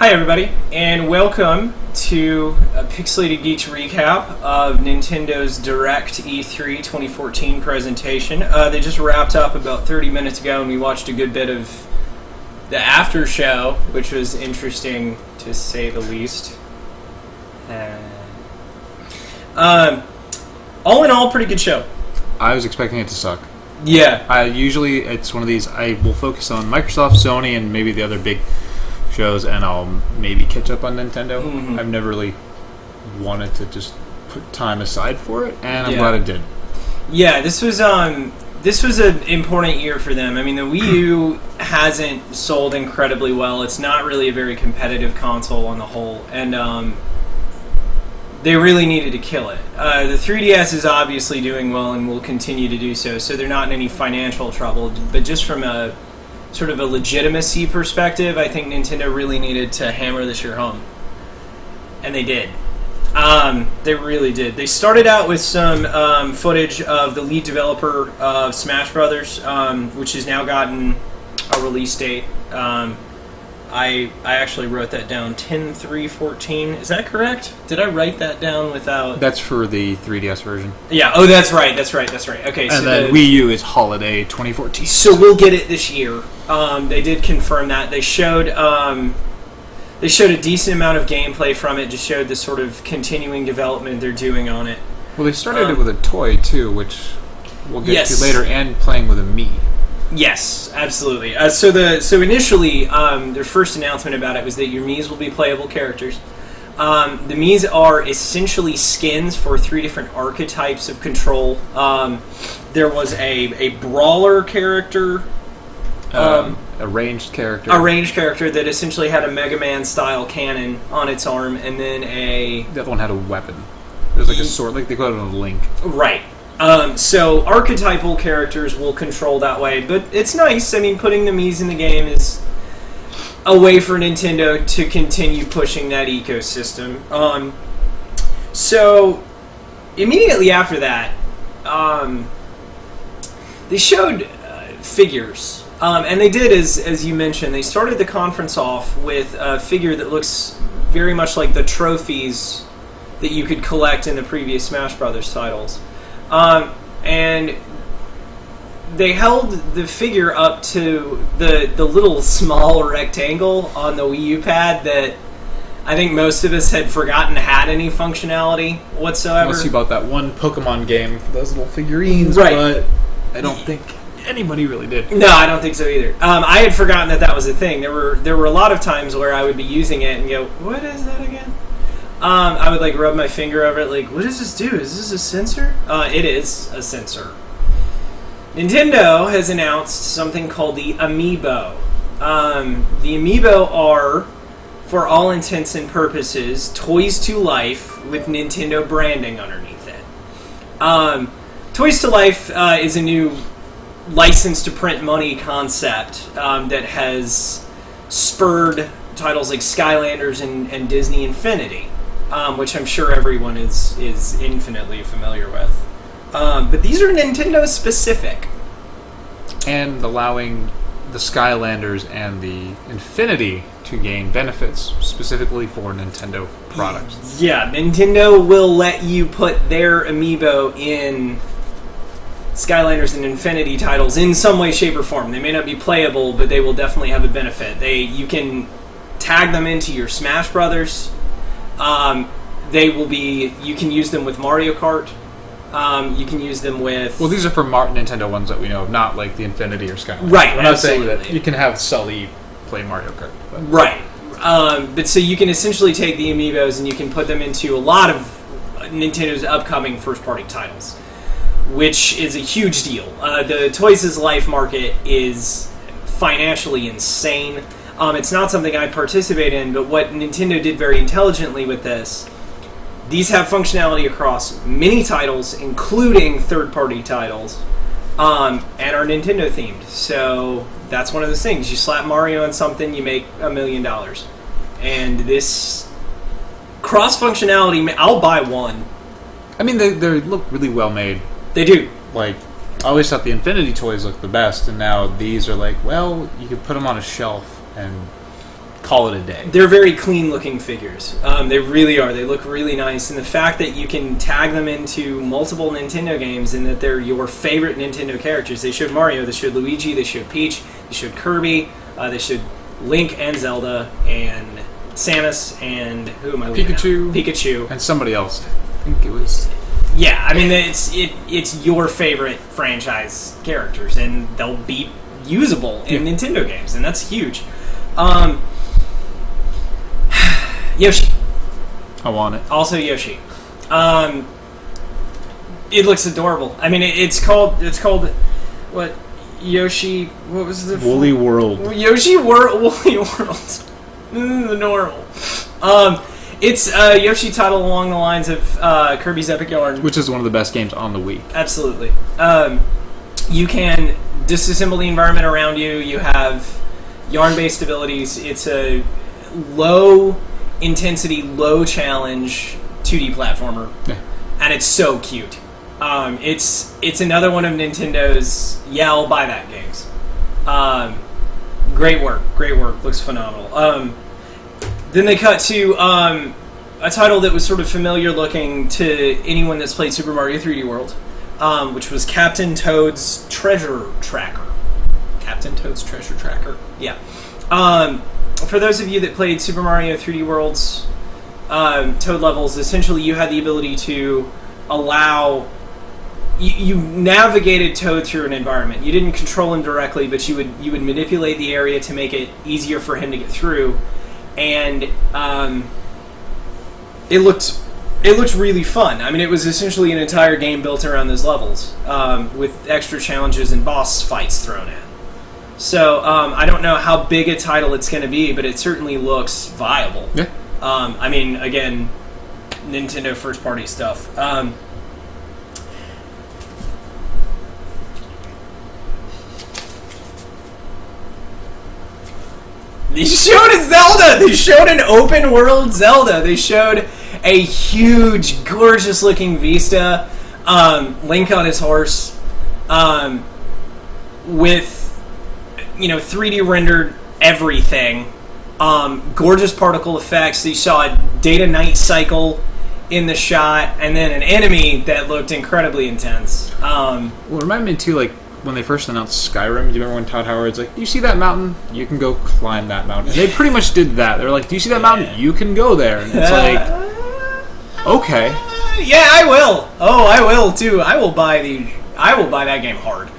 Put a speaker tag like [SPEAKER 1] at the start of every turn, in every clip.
[SPEAKER 1] Hi everybody, and welcome to a Pixelated Geeks recap of Nintendo's Direct E3 2014 presentation. They just wrapped up about 30 minutes ago, and we watched a good bit of the after show, which was interesting to say the least. All in all, pretty good show.
[SPEAKER 2] I was expecting it to suck.
[SPEAKER 1] Yeah.
[SPEAKER 2] Usually it's one of these, I will focus on Microsoft, Sony, and maybe the other big shows, and I'll maybe catch up on Nintendo.
[SPEAKER 1] Mm-hmm.
[SPEAKER 2] I've never really wanted to just put time aside for it, and I'm glad I did.
[SPEAKER 1] Yeah, this was an important year for them. I mean, the Wii U hasn't sold incredibly well. It's not really a very competitive console on the whole, and they really needed to kill it. The 3DS is obviously doing well and will continue to do so they're not in any financial trouble, but just from a sort of a legitimacy perspective, I think Nintendo really needed to hammer this year home. And they did. They really did. They started out with some footage of the lead developer of Smash Brothers, which has now gotten a release date. I actually wrote that down, 10/3/14. Is that correct? Did I write that down without...
[SPEAKER 2] That's for the 3DS version.
[SPEAKER 1] Yeah, oh, that's right. Okay,
[SPEAKER 2] and then Wii U is Holiday 2014.
[SPEAKER 1] So we'll get it this year. They did confirm that. They showed a decent amount of gameplay from it, just showed the sort of continuing development they're doing on it.
[SPEAKER 2] Well, they started it with a toy, too, which we'll get to later, and playing with a Mii.
[SPEAKER 1] Yes, absolutely. So initially, their first announcement about it was that your Miis will be playable characters. The Miis are essentially skins for 3 different archetypes of control. There was a brawler character,
[SPEAKER 2] a ranged character,
[SPEAKER 1] that essentially had a Mega Man style cannon on its arm, and then
[SPEAKER 2] the other one had a weapon. It was like a sword, like they call it a Link.
[SPEAKER 1] Right. So archetypal characters will control that way, but it's nice. I mean, putting the Miis in the game is a way for Nintendo to continue pushing that ecosystem. So immediately after that, they showed figures, and they did, as you mentioned, they started the conference off with a figure that looks very much like the trophies that you could collect in the previous Smash Brothers titles. And they held the figure up to the little small rectangle on the Wii U pad that I think most of us had forgotten had any functionality whatsoever.
[SPEAKER 2] Unless you bought that one Pokemon game for those little figurines,
[SPEAKER 1] right.
[SPEAKER 2] But I don't think anybody really did.
[SPEAKER 1] No, I don't think so either. I had forgotten that was a thing. There were a lot of times where I would be using it and go, what is that again? I would rub my finger over it, what does this do? Is this a sensor? It is a sensor. Nintendo has announced something called the Amiibo. The Amiibo are, for all intents and purposes, toys to life with Nintendo branding underneath it. Toys to life is a new license to print money concept that has spurred titles like Skylanders and Disney Infinity. Which I'm sure everyone is infinitely familiar with. But these are Nintendo specific.
[SPEAKER 2] And allowing the Skylanders and the Infinity to gain benefits specifically for Nintendo products.
[SPEAKER 1] Yeah, Nintendo will let you put their Amiibo in Skylanders and Infinity titles in some way, shape, or form. They may not be playable, but they will definitely have a benefit. You can tag them into your Smash Brothers. You can use them with Mario Kart. You can use them with...
[SPEAKER 2] Well, these are for Nintendo ones that we know of, not like the Infinity or Skylanders.
[SPEAKER 1] Right,
[SPEAKER 2] I'm not saying that you can have Sully play Mario Kart. But.
[SPEAKER 1] Right. But so you can essentially take the Amiibos and you can put them into a lot of Nintendo's upcoming first-party titles, which is a huge deal. The Toys to Life market is financially insane. It's not something I participate in, but what Nintendo did very intelligently with this, these have functionality across many titles, including third-party titles, and are Nintendo-themed. So that's one of those things. You slap Mario on something, you make $1 million. And this cross-functionality, I'll buy one.
[SPEAKER 2] I mean, they look really well-made.
[SPEAKER 1] They do.
[SPEAKER 2] I always thought the Infinity toys looked the best, and now these are you could put them on a shelf and call it a day.
[SPEAKER 1] They're very clean-looking figures. They really are. They look really nice. And the fact that you can tag them into multiple Nintendo games and that they're your favorite Nintendo characters. They showed Mario, they showed Luigi, they showed Peach, they showed Kirby, they showed Link and Zelda, and Samus, and who am I leaving out? Pikachu.
[SPEAKER 2] And somebody else. I think it was...
[SPEAKER 1] Yeah, I mean, it's your favorite franchise characters, and they'll be usable in Nintendo games, and that's huge. Yoshi.
[SPEAKER 2] I want it.
[SPEAKER 1] Also Yoshi. It looks adorable. I mean, it's called what? Yoshi. What was the
[SPEAKER 2] Woolly World?
[SPEAKER 1] Yoshi Woolly World. Normal. It's a Yoshi title along the lines of Kirby's Epic Yarn,
[SPEAKER 2] which is one of the best games on the Wii.
[SPEAKER 1] Absolutely. You can disassemble the environment around you. You have yarn-based abilities. It's a low-intensity, low-challenge 2D platformer, and it's so cute. It's another one of Nintendo's I'll buy that games. Great work. Looks phenomenal. Then they cut to a title that was sort of familiar looking to anyone that's played Super Mario 3D World, which was Captain Toad's Treasure Tracker. Captain Toad's Treasure Tracker. Yeah. For those of you that played Super Mario 3D World's Toad levels, essentially you had the ability to allow... You navigated Toad through an environment. You didn't control him directly, but you would manipulate the area to make it easier for him to get through. And it looked really fun. I mean, it was essentially an entire game built around those levels, with extra challenges and boss fights thrown in. So I don't know how big a title it's going to be, but it certainly looks viable.
[SPEAKER 2] Yeah.
[SPEAKER 1] I mean, again, Nintendo first-party stuff. They showed a Zelda! They showed an open-world Zelda! They showed a huge, gorgeous-looking Vista, Link on his horse, with, 3D rendered everything. Gorgeous particle effects. You saw a day-to-night cycle in the shot, and then an enemy that looked incredibly intense.
[SPEAKER 2] Well, it reminded me, too, when they first announced Skyrim, do you remember when Todd Howard's like, you see that mountain? You can go climb that mountain. They pretty much did that. They were like, do you see that mountain? You can go there. And it's like, okay.
[SPEAKER 1] Yeah, I will. Oh, I will too. I will buy that game hard.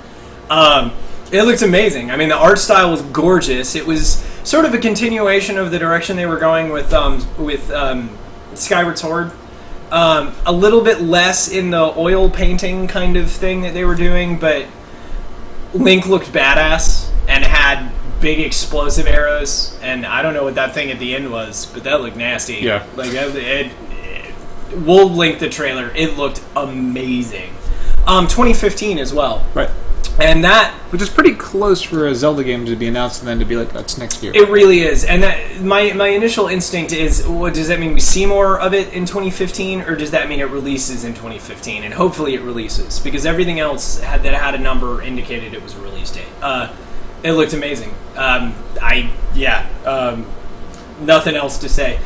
[SPEAKER 1] It looks amazing. I mean, the art style was gorgeous. It was sort of a continuation of the direction they were going with Skyward Sword. A little bit less in the oil painting kind of thing that they were doing, but Link looked badass and had big explosive arrows, and I don't know what that thing at the end was, but that looked nasty.
[SPEAKER 2] Yeah.
[SPEAKER 1] We'll link the trailer. It looked amazing. 2015 as well.
[SPEAKER 2] Right.
[SPEAKER 1] And that...
[SPEAKER 2] Which is pretty close for a Zelda game to be announced and then to be like, that's next year.
[SPEAKER 1] It really is. And that, my initial instinct is, what does that mean we see more of it in 2015, or does that mean it releases in 2015? And hopefully it releases, because everything else that had a number indicated it was a release date. It looked amazing. Nothing else to say.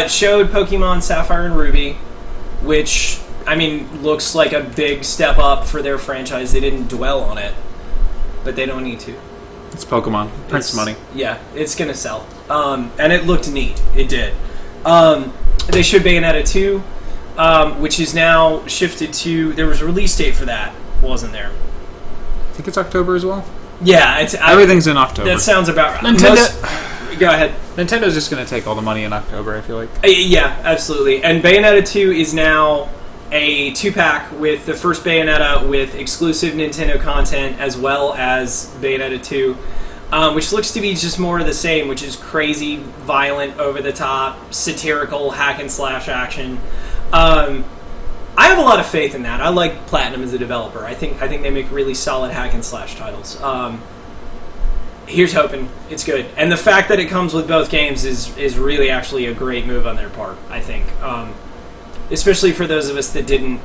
[SPEAKER 1] Showed Pokemon Sapphire and Ruby, which... I mean, looks like a big step up for their franchise. They didn't dwell on it, but they don't need to.
[SPEAKER 2] It's Pokemon. Print money.
[SPEAKER 1] Yeah, it's going to sell. And it looked neat. It did. They showed Bayonetta 2, which is now shifted to... There was a release date for that, wasn't there?
[SPEAKER 2] I think it's October as well.
[SPEAKER 1] Yeah.
[SPEAKER 2] Everything's in October.
[SPEAKER 1] That sounds about right. Go ahead.
[SPEAKER 2] Nintendo's just going to take all the money in October, I feel like.
[SPEAKER 1] Yeah, absolutely. And Bayonetta 2 is now... a 2-pack with the first Bayonetta with exclusive Nintendo content as well as Bayonetta 2, which looks to be just more of the same, which is crazy, violent, over-the-top, satirical, hack-and-slash action. I have a lot of faith in that. I like Platinum as a developer. I think they make really solid hack-and-slash titles. Here's hoping. It's good. And the fact that it comes with both games is really actually a great move on their part, I think. Especially for those of us that didn't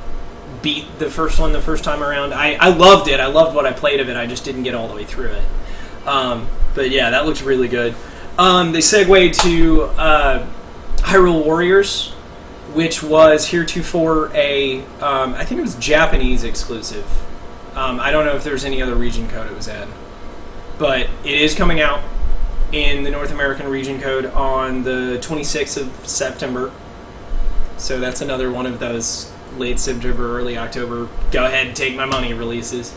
[SPEAKER 1] beat the first one the first time around. I loved it. I loved what I played of it. I just didn't get all the way through it. But yeah, that looks really good. They segued to Hyrule Warriors, which was heretofore I think it was Japanese exclusive. I don't know if there's any other region code it was in. But it is coming out in the North American region code on the 26th of September. So that's another one of those late September, early October, go ahead, take my money releases.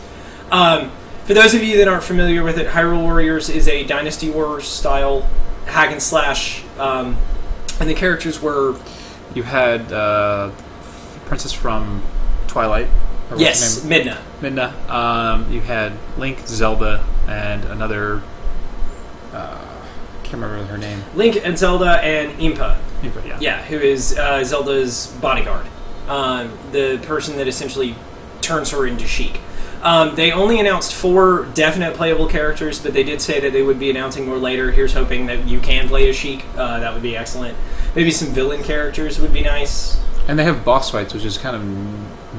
[SPEAKER 1] For those of you that aren't familiar with it, Hyrule Warriors is a Dynasty Wars style hack and slash. And the characters were...
[SPEAKER 2] You had Princess from Twilight.
[SPEAKER 1] Yes, Midna.
[SPEAKER 2] You had Link, Zelda, and another... can't remember her name.
[SPEAKER 1] Link and Zelda and Impa.
[SPEAKER 2] Impa, yeah.
[SPEAKER 1] Yeah, who is Zelda's bodyguard. The person that essentially turns her into Sheik. They only announced 4 definite playable characters, but they did say that they would be announcing more later. Here's hoping that you can play as Sheik. That would be excellent. Maybe some villain characters would be nice.
[SPEAKER 2] And they have boss fights, which is kind of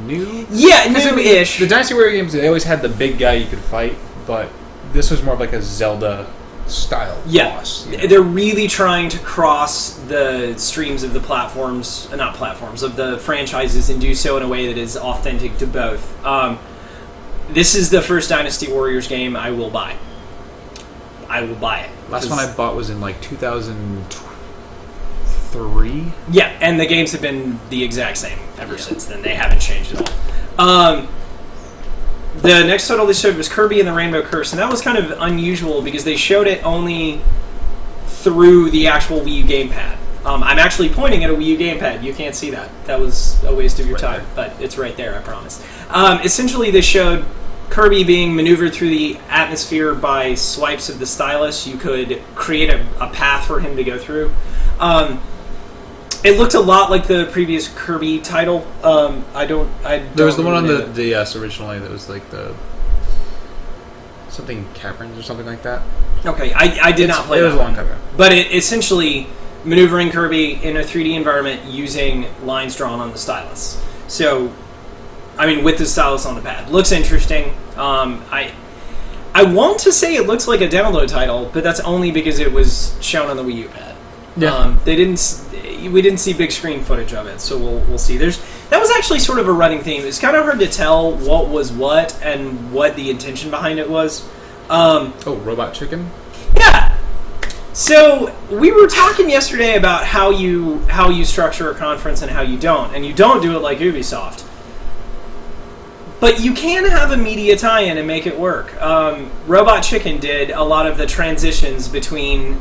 [SPEAKER 2] new.
[SPEAKER 1] Yeah, new-ish.
[SPEAKER 2] The Dynasty Warrior games, they always had the big guy you could fight, but this was more of like a Zelda-style boss.
[SPEAKER 1] Yeah, they're really trying to cross the streams of the of the franchises and do so in a way that is authentic to both. This is the first Dynasty Warriors game I will buy. I will buy it.
[SPEAKER 2] Last one I bought was in like 2003.
[SPEAKER 1] Yeah, and the games have been the exact same ever since then. They haven't changed at all. The next title they showed was Kirby and the Rainbow Curse, and that was kind of unusual because they showed it only through the actual Wii U gamepad. I'm actually pointing at a Wii U gamepad. You can't see that. That was a waste of your time, but it's right there, I promise. Essentially, they showed Kirby being maneuvered through the atmosphere by swipes of the stylus. You could create a path for him to go through. It looked a lot like the previous Kirby title.
[SPEAKER 2] There was the one on the DS originally that was like the something caverns or something like that.
[SPEAKER 1] Okay, I did not play
[SPEAKER 2] it. It
[SPEAKER 1] that
[SPEAKER 2] was a long time ago.
[SPEAKER 1] But it essentially maneuvering Kirby in a 3D environment using lines drawn on the stylus. So, I mean, with the stylus on the pad. Looks interesting. I want to say it looks like a download title, but that's only because it was shown on the Wii U pad. Yeah. We didn't see big screen footage of it, so we'll see. That was actually sort of a running theme. It's kind of hard to tell what was what and what the intention behind it was.
[SPEAKER 2] Robot Chicken?
[SPEAKER 1] Yeah. So we were talking yesterday about how you structure a conference and how you don't, and you don't do it like Ubisoft. But you can have a media tie-in and make it work. Robot Chicken did a lot of the transitions between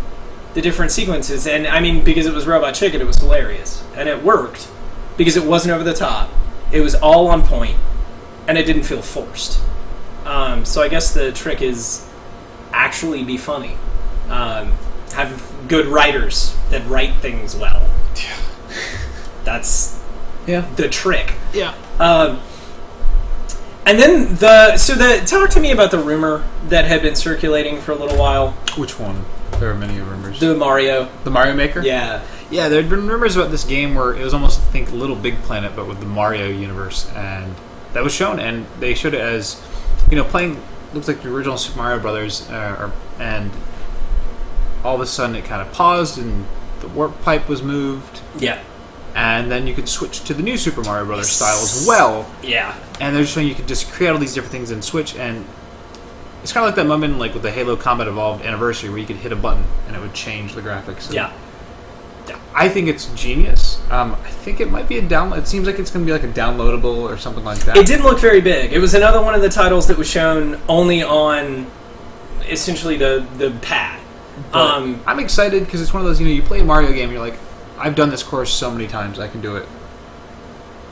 [SPEAKER 1] the different sequences, and I mean, because it was Robot Chicken, it was hilarious, and it worked because it wasn't over the top. It was all on point, and it didn't feel forced. So I guess the trick is actually be funny. Have good writers that write things well.
[SPEAKER 2] Yeah.
[SPEAKER 1] That's the trick.
[SPEAKER 2] Yeah.
[SPEAKER 1] And then talk to me about the rumor that had been circulating for a little while.
[SPEAKER 2] Which one? There are many rumors.
[SPEAKER 1] The Mario
[SPEAKER 2] Maker?
[SPEAKER 1] Yeah.
[SPEAKER 2] Yeah, there had been rumors about this game where it was almost, I think, Little Big Planet, but with the Mario universe, and that was shown, and they showed it as, playing, looks like the original Super Mario Brothers, and all of a sudden it kind of paused, and the warp pipe was moved.
[SPEAKER 1] Yeah.
[SPEAKER 2] And then you could switch to the new Super Mario Brothers style as well.
[SPEAKER 1] Yeah.
[SPEAKER 2] And they're just showing you could just create all these different things and switch, and it's kind of like that moment like with the Halo Combat Evolved Anniversary where you could hit a button and it would change the graphics. And
[SPEAKER 1] yeah.
[SPEAKER 2] I think it's genius. I think it might be a download. It seems like it's going to be like a downloadable or something like that.
[SPEAKER 1] It didn't look very big. It was another one of the titles that was shown only on essentially the pad.
[SPEAKER 2] I'm excited because it's one of those, you play a Mario game and you're like, I've done this course so many times, I can do it.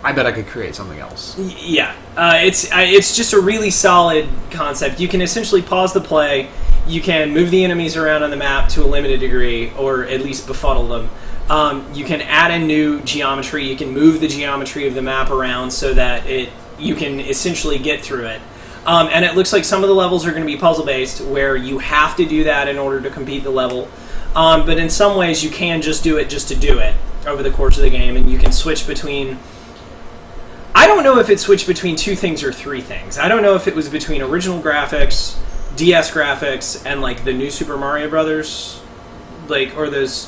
[SPEAKER 2] I bet I could create something else.
[SPEAKER 1] Yeah. It's just a really solid concept. You can essentially pause the play. You can move the enemies around on the map to a limited degree, or at least befuddle them. You can add in new geometry. You can move the geometry of the map around so that you can essentially get through it. And it looks like some of the levels are going to be puzzle-based, where you have to do that in order to complete the level. But in some ways, you can just do it just to do it over the course of the game, and you can switch between... I don't know if it switched between 2 things or 3 things. I don't know if it was between original graphics, DS graphics, and like the new Super Mario Brothers like, or those